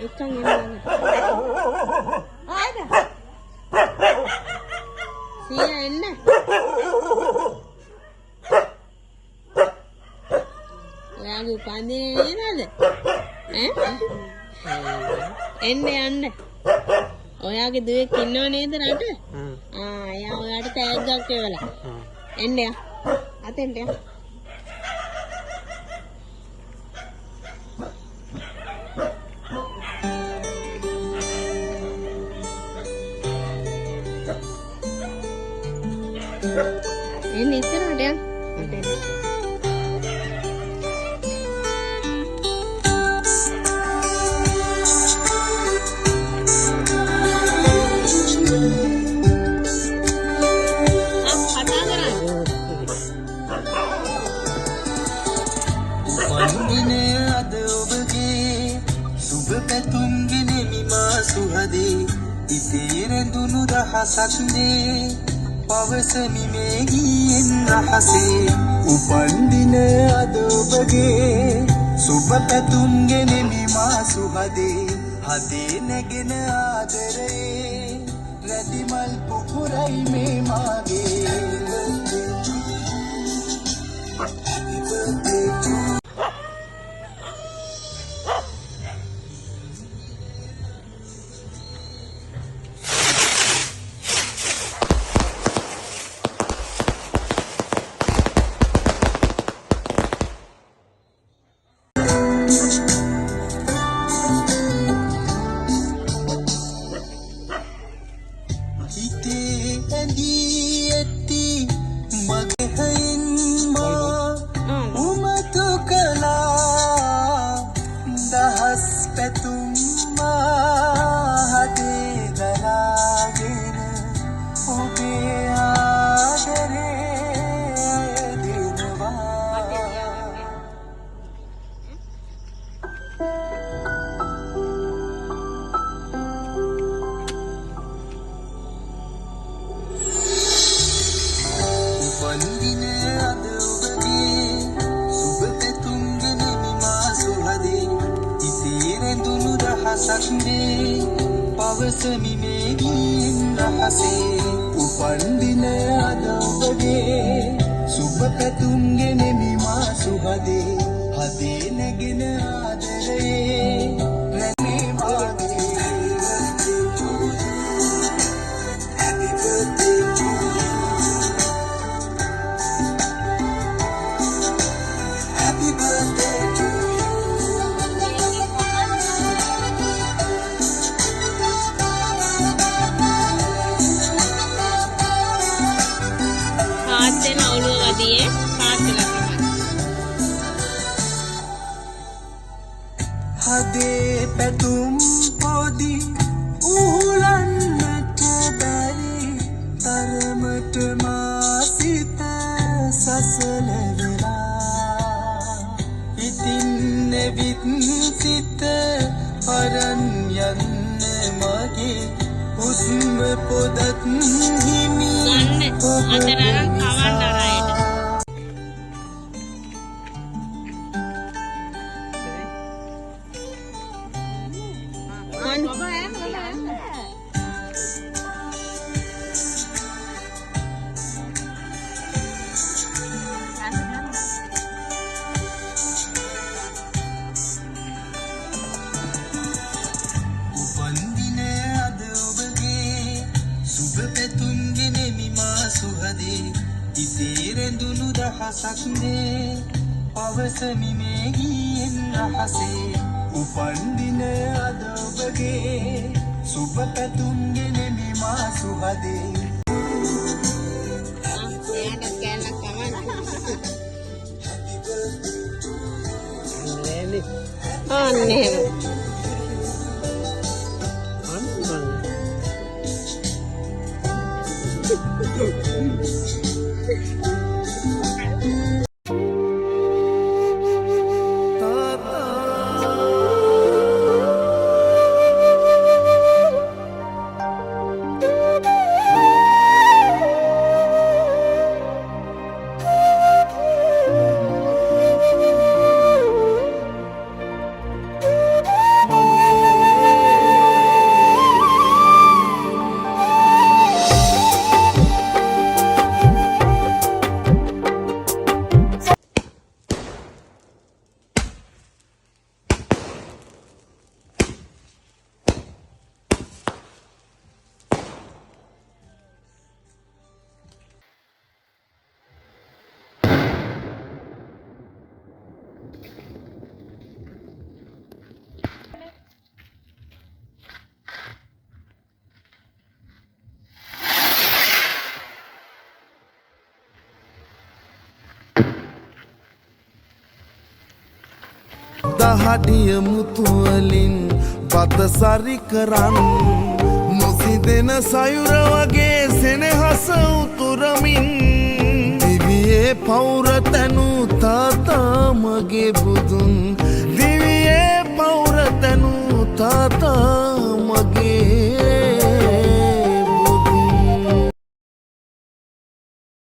එකන් එන්න. ආයද. සීයා එන්න. ඔයාගේ උපන්දිනේ නේද? එන්න යන්න. ඔයාගේ දුවෙක් ඉන්නව නේද රට? එයා ඔයාට තෑග්ගක් එවලා. එන්න යා. අතෙන්ට යා. එන්න ඉස්සරහට යා. සක්නේ පවසමි මේ ගියෙන් රහසේ උපන්දින අද ඔබගේ සුබ පැතුම් ගෙනෙමි මා සුහදේ හදේ නැගෙන ආදරේ රැදි මල් පුපුරයි මේ මාගේ Happy birthday to පවසමි මේ ගියෙන් රහසේ උපන්දින අද ඔබගේ සුබ පැතුම් ගෙනෙමි මා සුහදේ හදේ නැගෙන ආදරේ රැඳේ මාගේ Happy birthday to you Happy birthday to you හදේ පැතුම් පොදි උහුලන්නට බැරි තරමට මා සිත සසල වෙලා ඉතින් නෙවිත් සිත අරන් යන්න මගේ හුස්ම පොදත් හිමි ඔබ සක්නේ පවසමි මේ ගියෙන් රහසේ උපන්දින අද ඔබගේ සුබ පැතුම් ගෙනෙමි මා සුහදේ අනේ හඩිය මුතුවලින් බත සරි කරන් නොසිදෙන සයුර වගේ සෙනෙහස උතුරමින් දිවියේ පෞර තැනූ තාතා මගේ බුදුන්